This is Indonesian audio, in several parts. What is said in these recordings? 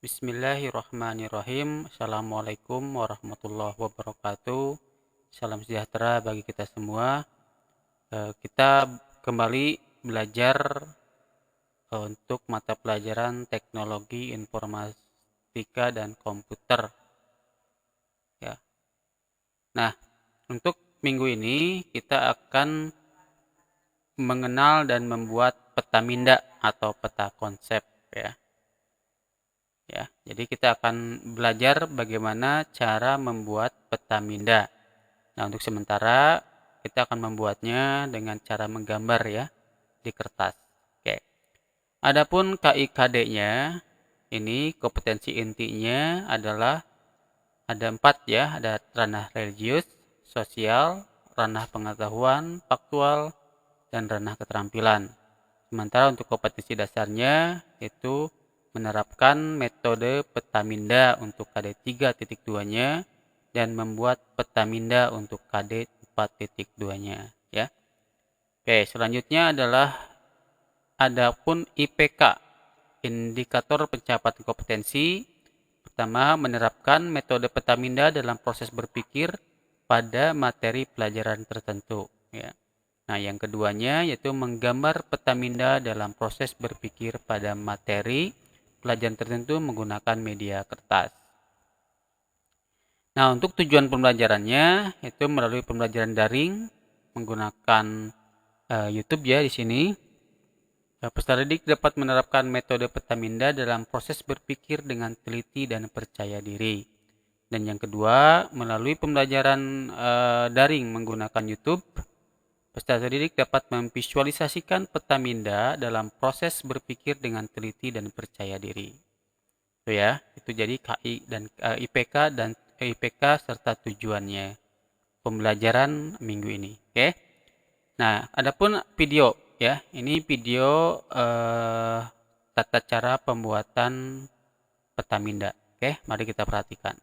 Bismillahirrahmanirrahim. Assalamualaikum warahmatullahi wabarakatuh. Salam sejahtera bagi kita semua. Kita kembali belajar untuk mata pelajaran teknologi informatika dan komputer. Ya. Nah, untuk minggu ini kita akan mengenal dan membuat peta minda atau peta konsep, ya. Jadi kita akan belajar bagaimana cara membuat peta minda. Nah, untuk sementara kita akan membuatnya dengan cara menggambar ya di kertas. Oke. Adapun KIKD-nya, ini kompetensi intinya adalah ada 4 ya, ada ranah religius, sosial, ranah pengetahuan, faktual, dan ranah keterampilan. Sementara untuk kompetensi dasarnya itu menerapkan metode peta minda untuk KD 3.2-nya dan membuat peta minda untuk KD 4.2-nya ya. Oke, selanjutnya adalah adapun IPK, indikator pencapaian kompetensi. Pertama, menerapkan metode peta minda dalam proses berpikir pada materi pelajaran tertentu ya. Nah, yang keduanya yaitu menggambar peta minda dalam proses berpikir pada materi pelajaran tertentu menggunakan media kertas. Nah, untuk tujuan pembelajarannya itu melalui pembelajaran daring menggunakan YouTube ya di sini. Peserta didik dapat menerapkan metode peta minda dalam proses berpikir dengan teliti dan percaya diri. Dan yang kedua, melalui pembelajaran daring menggunakan YouTube, peserta didik dapat memvisualisasikan peta minda dalam proses berpikir dengan teliti dan percaya diri. Itu ya, itu jadi KI dan IPK dan IPK serta tujuannya pembelajaran minggu ini. Oke. Nah, adapun video ya, ini video tata cara pembuatan peta minda. Oke, mari kita perhatikan.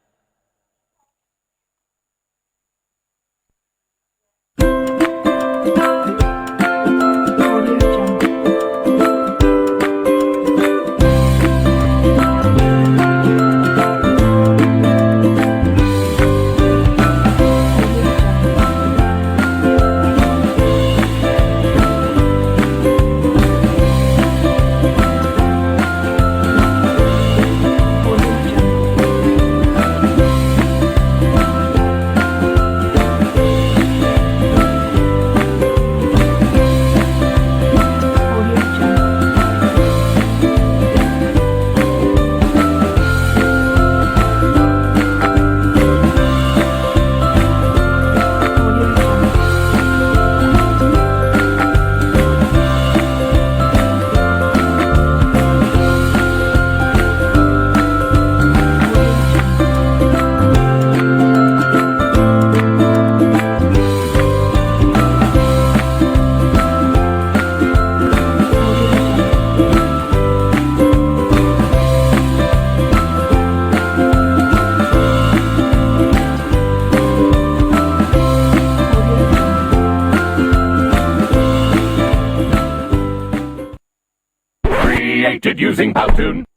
Using Powtoon.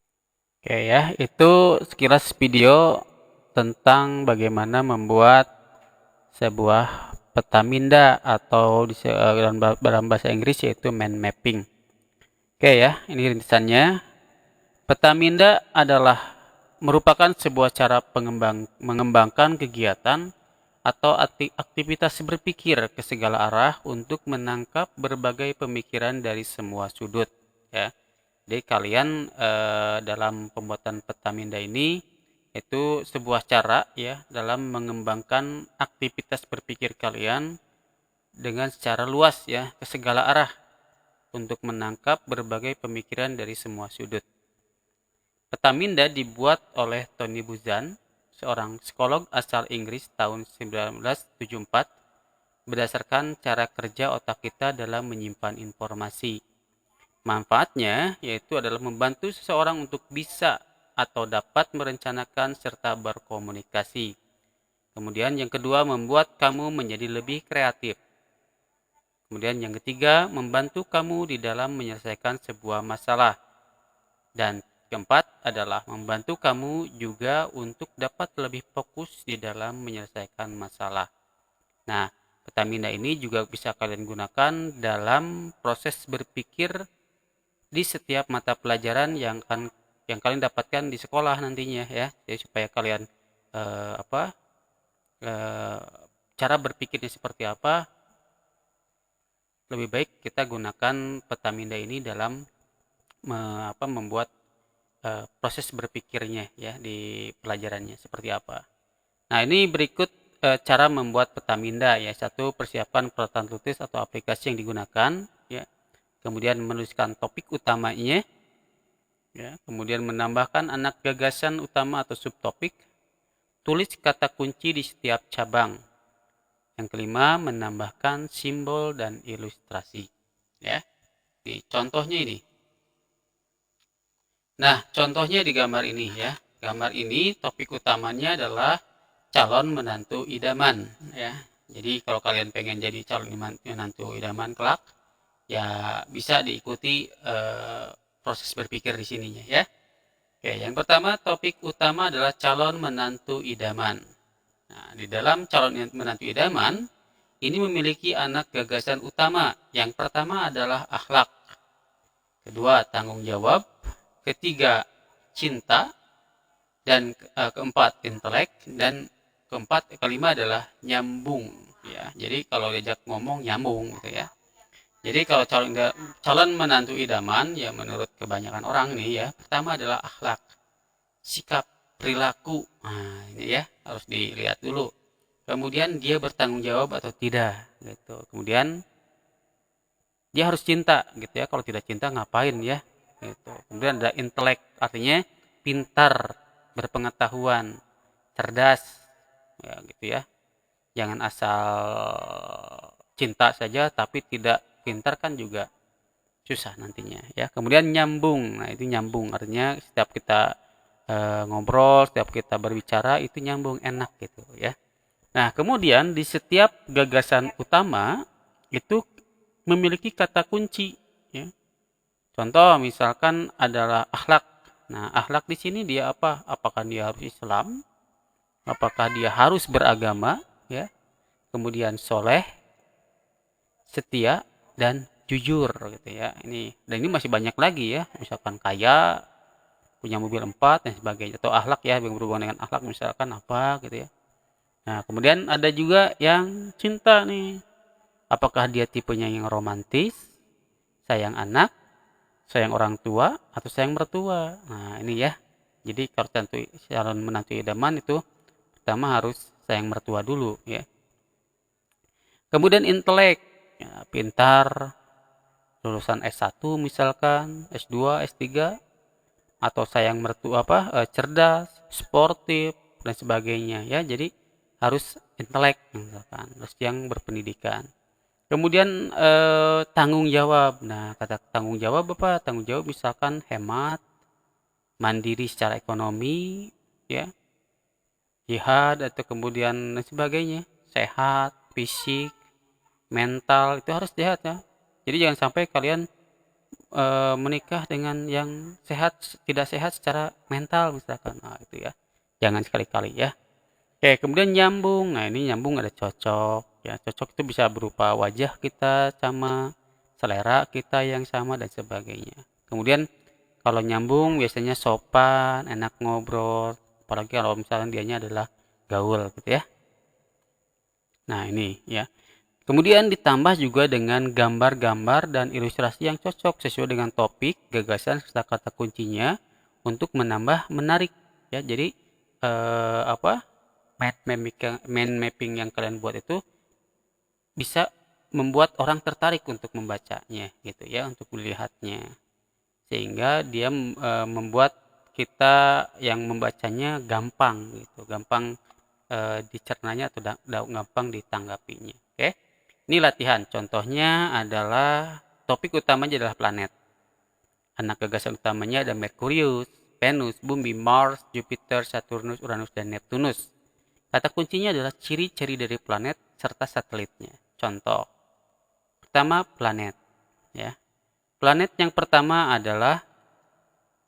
Oke ya, itu sekilas video tentang bagaimana membuat sebuah peta minda atau dalam bahasa Inggris yaitu mind mapping. Oke ya, ini rintisannya. Peta minda adalah merupakan sebuah cara mengembangkan kegiatan atau aktivitas berpikir ke segala arah untuk menangkap berbagai pemikiran dari semua sudut ya. Jadi kalian dalam pembuatan peta minda ini itu sebuah cara ya dalam mengembangkan aktivitas berpikir kalian dengan secara luas ya ke segala arah untuk menangkap berbagai pemikiran dari semua sudut. Peta minda dibuat oleh Tony Buzan, seorang psikolog asal Inggris tahun 1974 berdasarkan cara kerja otak kita dalam menyimpan informasi. Manfaatnya yaitu adalah membantu seseorang untuk bisa atau dapat merencanakan serta berkomunikasi. Kemudian yang kedua, membuat kamu menjadi lebih kreatif. Kemudian yang ketiga, membantu kamu di dalam menyelesaikan sebuah masalah. Dan keempat adalah membantu kamu juga untuk dapat lebih fokus di dalam menyelesaikan masalah. Nah, peta minda ini juga bisa kalian gunakan dalam proses berpikir di setiap mata pelajaran yang kalian dapatkan di sekolah nantinya ya. Jadi supaya kalian cara berpikirnya seperti apa, lebih baik kita gunakan peta minda ini dalam membuat proses berpikirnya ya di pelajarannya seperti apa. Nah, ini berikut cara membuat peta minda ya. Satu, persiapkan peralatan tulis atau aplikasi yang digunakan ya. Kemudian menuliskan topik utamanya ya. Kemudian menambahkan anak gagasan utama atau subtopik. Tulis kata kunci di setiap cabang. Yang kelima, menambahkan simbol dan ilustrasi ya. Di contohnya ini. Nah, contohnya di gambar ini ya. Gambar ini topik utamanya adalah calon menantu idaman ya. Jadi kalau kalian pengen jadi calon menantu idaman kelak, ya bisa diikuti proses berpikir di sininya ya. Oke, yang pertama topik utama adalah calon menantu idaman. Nah, di dalam calon menantu idaman ini memiliki anak gagasan utama. Yang pertama adalah akhlak. Kedua, tanggung jawab. Ketiga, cinta. Dan keempat, intelek. Dan kelima adalah nyambung ya. Jadi kalau diajak ngomong nyambung gitu ya. Jadi kalau calon menantu idaman ya menurut kebanyakan orang nih ya, pertama adalah akhlak, sikap, perilaku. Nah, ini ya harus dilihat dulu. Kemudian dia bertanggung jawab atau tidak gitu. Kemudian dia harus cinta gitu ya. Kalau tidak cinta ngapain ya gitu. Kemudian ada intelek, artinya pintar, berpengetahuan, cerdas ya gitu ya. Jangan asal cinta saja tapi tidak pintar, kan juga susah nantinya ya. Kemudian nyambung. Nah, itu nyambung artinya setiap kita ngobrol, setiap kita berbicara itu nyambung, enak gitu ya. Nah, kemudian di setiap gagasan utama itu memiliki kata kunci ya. Contoh misalkan adalah akhlak. Nah, akhlak di sini dia apa? Apakah dia harus Islam? Apakah dia harus beragama ya? Kemudian soleh, setia, dan jujur gitu ya. Dan ini masih banyak lagi ya. Misalkan kaya, punya mobil 4 dan sebagainya. Atau akhlak ya, yang berhubungan dengan akhlak misalkan apa gitu ya. Nah, kemudian ada juga yang cinta nih. Apakah dia tipenya yang romantis, sayang anak, sayang orang tua, atau sayang mertua. Nah, ini ya. Jadi kalau calon menantu idaman itu pertama harus sayang mertua dulu ya. Kemudian intelek, ya, pintar, lulusan S1 misalkan, S2, S3, atau sayang mertua cerdas, sportif dan sebagainya ya. Jadi harus intelek misalkan, harus yang berpendidikan. Kemudian tanggung jawab. Nah, kata tanggung jawab apa? Tanggung jawab misalkan hemat, mandiri secara ekonomi ya, jihad atau kemudian sebagainya, sehat, fisik, mental, itu harus sehat ya. Jadi jangan sampai kalian menikah dengan yang tidak sehat secara mental misalkan. Nah, itu ya. Jangan sekali-kali ya. Oke, kemudian nyambung. Nah, ini nyambung ada cocok. Ya, cocok itu bisa berupa wajah kita sama, selera kita yang sama dan sebagainya. Kemudian kalau nyambung biasanya sopan, enak ngobrol, apalagi kalau misalnya dianya adalah gaul gitu ya. Nah, ini ya. Kemudian ditambah juga dengan gambar-gambar dan ilustrasi yang cocok sesuai dengan topik, gagasan, serta kata kuncinya untuk menambah menarik ya. Jadi mind mapping yang kalian buat itu bisa membuat orang tertarik untuk membacanya gitu ya, untuk melihatnya. Sehingga dia membuat kita yang membacanya gampang gitu, gampang dicernanya atau gampang ditanggapinya. Oke. Ini latihan. Contohnya adalah topik utamanya adalah planet. Anak gagasan utamanya ada Merkurius, Venus, Bumi, Mars, Jupiter, Saturnus, Uranus, dan Neptunus. Kata kuncinya adalah ciri-ciri dari planet serta satelitnya. Contoh. Pertama, planet ya. Planet yang pertama adalah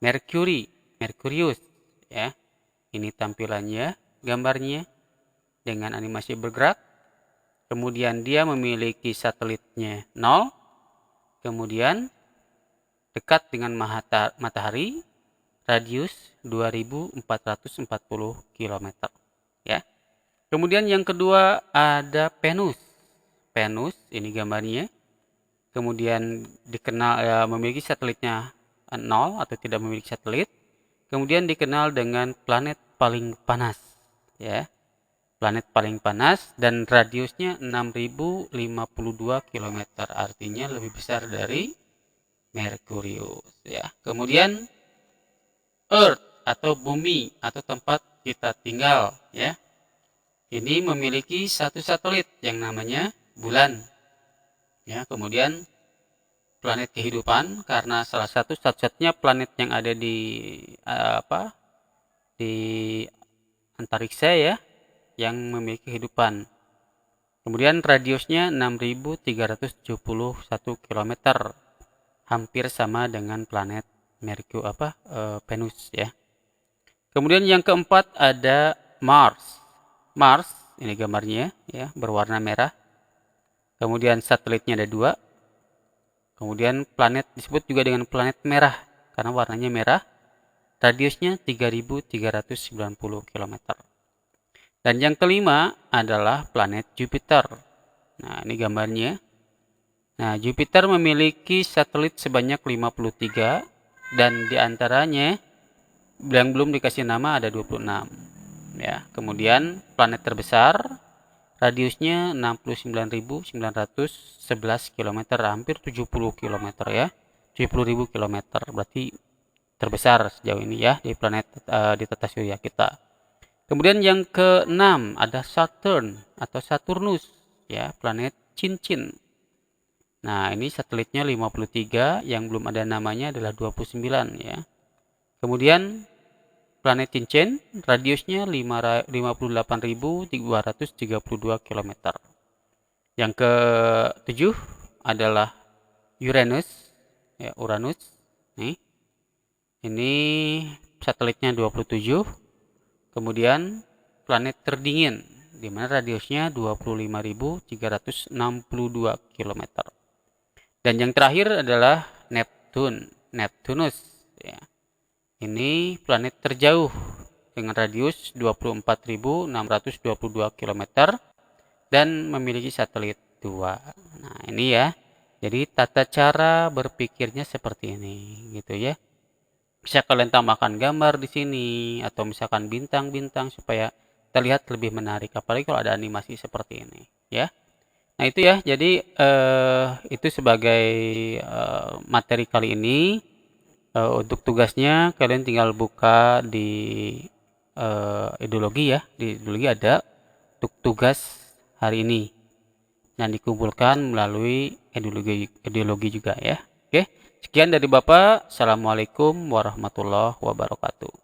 Mercury. Mercurius ya. Ini tampilannya, gambarnya dengan animasi bergerak. Kemudian dia memiliki satelitnya 0. Kemudian dekat dengan matahari, radius 2440 km ya. Kemudian yang kedua ada Venus. Venus ini gambarnya. Kemudian dikenal memiliki satelitnya 0 atau tidak memiliki satelit. Kemudian dikenal dengan planet paling panas ya. Planet paling panas dan radiusnya 6052 km, artinya lebih besar dari Merkurius ya. Kemudian Earth atau bumi atau tempat kita tinggal ya. Ini memiliki satu satelit yang namanya bulan ya. Kemudian planet kehidupan, karena salah satu-satunya planet yang ada di di antariksa ya, yang memiliki kehidupan. Kemudian radiusnya 6371 km, hampir sama dengan planet Venus ya. Kemudian yang keempat ada Mars. Mars ini gambarnya ya, berwarna merah. Kemudian satelitnya ada 2. Kemudian planet disebut juga dengan planet merah karena warnanya merah. Radiusnya 3390 km. Dan yang kelima adalah planet Jupiter. Nah, ini gambarnya. Nah, Jupiter memiliki satelit sebanyak 53 dan diantaranya yang belum dikasih nama ada 26. Ya, kemudian planet terbesar radiusnya 69.911 km, hampir 70 km ya. 70.000 km, berarti terbesar sejauh ini ya di planet di tata surya kita. Kemudian yang keenam ada Saturn atau Saturnus ya, planet cincin. Nah, ini satelitnya 53, yang belum ada namanya adalah 29 ya. Kemudian planet cincin radiusnya 58.232 km. Yang ketujuh adalah Uranus ya, Uranus. Nih. Ini satelitnya 27. Kemudian planet terdingin di mana radiusnya 25.362 km. Dan yang terakhir adalah Neptunus ya. Ini planet terjauh dengan radius 24.622 km dan memiliki satelit 2. Nah, ini ya. Jadi tata cara berpikirnya seperti ini gitu ya. Bisa kalian tambahkan gambar di sini atau misalkan bintang-bintang supaya terlihat lebih menarik, apalagi kalau ada animasi seperti ini ya. Nah, itu ya. Jadi itu sebagai materi kali ini. Untuk tugasnya kalian tinggal buka di ideologi ya. Di ideologi ada untuk tugas hari ini yang dikumpulkan melalui ideologi juga ya. Oke, sekian dari Bapak. Assalamualaikum warahmatullahi wabarakatuh.